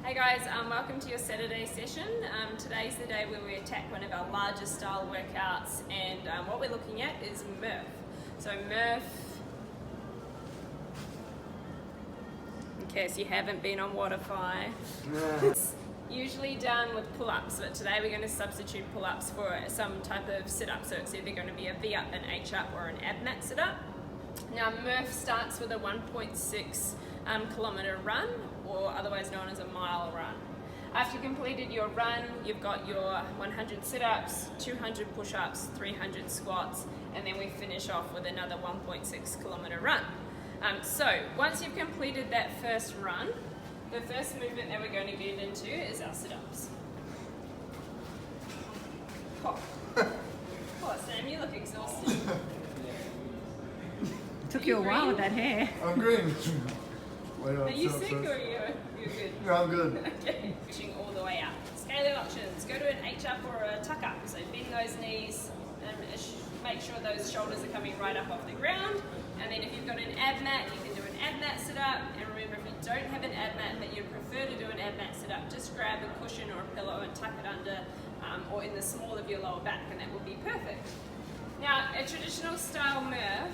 Hey guys, welcome to your Saturday session. Today's the day where we attack one of our larger style workouts, and what we're looking at is Murph. So Murph, in case you haven't been on Waterfy, it's usually done with pull-ups, but today we're going to substitute pull-ups for some type of sit-up. So it's either going to be a V-up, an H-up, or an ab mat sit-up. Now Murph starts with a 1.6 kilometre run, or otherwise known as a mile run. After you've completed your run, you've got your 100 sit-ups, 200 push-ups, 300 squats, and then we finish off with another 1.6 kilometre run. So once you've completed that first run, the first movement that we're going to get into is our sit-ups. Oh, Sam, you look exhausted. Took you a while with that hair. I'm green. Are you sick or are you good? No, I'm good. Okay. Pushing all the way out. Scaling options. Go to an H-up or a tuck-up. So bend those knees and make sure those shoulders are coming right up off the ground. And then if you've got an ab mat, you can do an ab mat sit-up. And remember, if you don't have an ab mat but you prefer to do an ab mat sit-up, just grab a cushion or a pillow and tuck it under or in the small of your lower back, and that will be perfect. Now, a traditional style Murph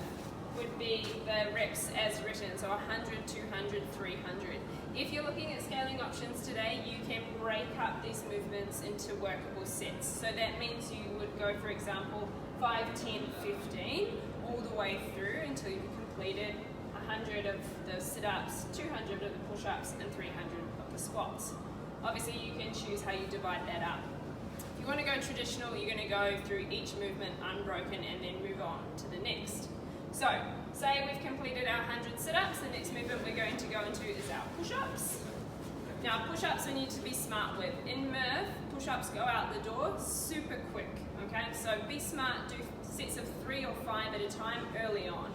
would be the reps as written, so 100, 200, 300. If you're looking at scaling options today, you can break up these movements into workable sets. So that means you would go, for example, 5, 10, 15, all the way through until you've completed 100 of the sit-ups, 200 of the push-ups, and 300 of the squats. Obviously, you can choose how you divide that up. If you want to go traditional, you're going to go through each movement unbroken and then move on to the next. So, say we've completed our 100 sit-ups, the next movement we're going to go into is our push-ups. Now, push-ups we need to be smart with. In Murph, push-ups go out the door super quick, okay? So be smart, do sets of 3 or 5 at a time early on.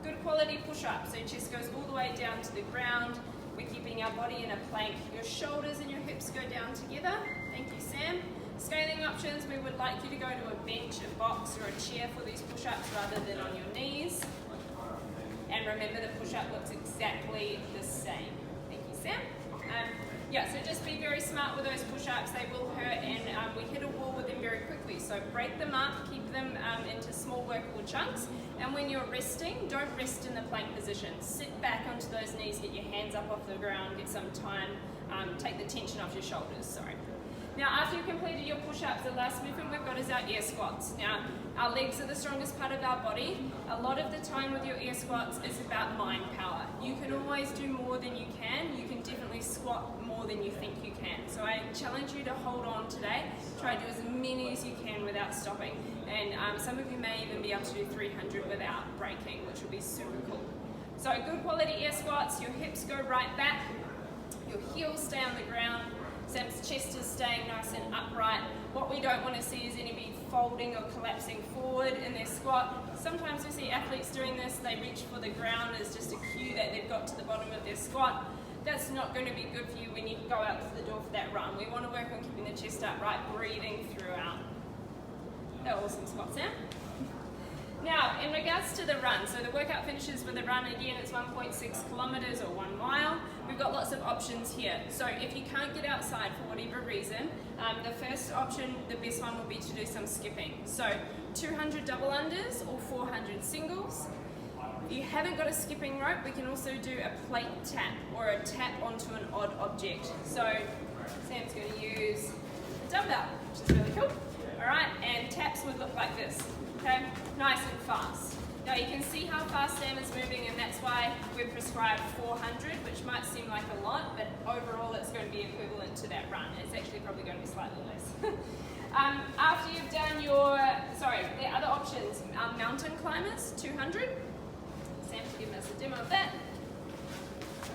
Good quality push-ups, so chest goes all the way down to the ground. We're keeping our body in a plank. Your shoulders and your hips go down together. Thank you, Sam. Scaling options, we would like you to go to a bench, a box, or a chair for these push-ups rather than on your knees. And remember, the push-up looks exactly the same. Thank you, Sam. So just be very smart with those push-ups. They will hurt, and we hit a wall with them very quickly. So break them up, keep them into small workable chunks. And when you're resting, don't rest in the plank position. Sit back onto those knees, get your hands up off the ground, get some time, take the tension off your shoulders, sorry. Now, after you've completed your push-ups, the last movement we've got is our air squats. Now, our legs are the strongest part of our body. A lot of the time with your air squats, it's about mind power. You can always do more than you can. You can definitely squat more than you think you can. So I challenge you to hold on today. Try to do as many as you can without stopping. And some of you may even be able to do 300 without breaking, which will be super cool. So good quality air squats, your hips go right back, your heels stay on the ground, Sam's chest is staying nice and upright. What we don't want to see is anybody folding or collapsing forward in their squat. Sometimes we see athletes doing this, they reach for the ground as just a cue that they've got to the bottom of their squat. That's not going to be good for you when you go out to the door for that run. We want to work on keeping the chest upright, breathing throughout. That was awesome squats, Sam. Now, in regards to the run, so the workout finishes with a run. Again, it's 1.6 kilometres or 1 mile. We've got lots of options here. So if you can't get outside for whatever reason, the first option, the best one will be to do some skipping. So 200 double unders or 400 singles. If you haven't got a skipping rope, we can also do a plate tap or a tap onto an odd object. So Sam's going to use a dumbbell, which is really cool. All right, and taps would look like this. Okay, nice and fast. Now you can see how fast Sam is moving, and that's why we've prescribed 400, which might seem like a lot, but overall it's going to be equivalent to that run. It's actually probably going to be slightly less. After you've done your, the other options, mountain climbers, 200. Sam's giving us a demo of that.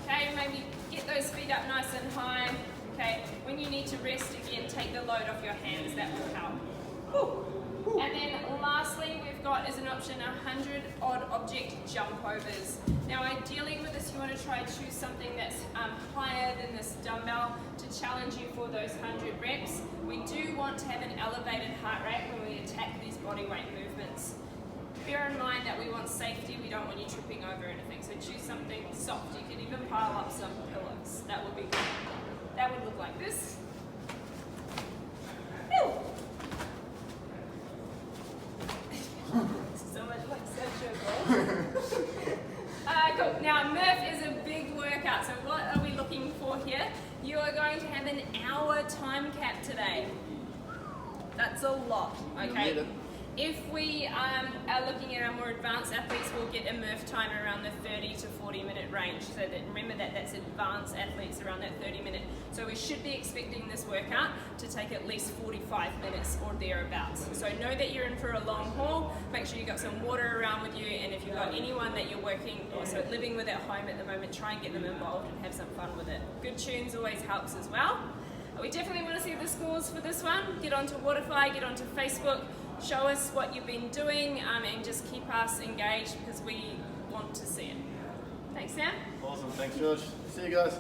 Okay, maybe get those feet up nice and high. Okay, when you need to rest again, take the load off your hands, that will help. Woo. And then lastly, we've got as an option 100 odd object jump overs. Now ideally with this, you want to try to choose something that's higher than this dumbbell to challenge you for those 100 reps. We do want to have an elevated heart rate when we attack these body weight movements. Bear in mind that we want safety, we don't want you tripping over anything. So choose something soft. You can even pile up some pillows. That would be good. That would look here, you are going to have an hour time cap today. That's a lot, okay? If we are looking at our more advanced athletes, we'll get a Murph time around the 30 to 40 minute range. So that, remember that's advanced athletes around that 30 minute. So we should be expecting this workout to take at least 45 minutes or thereabouts. So know that you're in for a long haul. Make sure you've got some water around with you, and if you've got anyone that you're working or so living with at home at the moment, try and get them involved and have some fun with it. Good tunes always helps as well. We definitely want to see the scores for this one. Get onto Waterfly, get onto Facebook, show us what you've been doing, and just keep us engaged because we want to see it. Thanks, Sam. Awesome, thanks George. See you guys.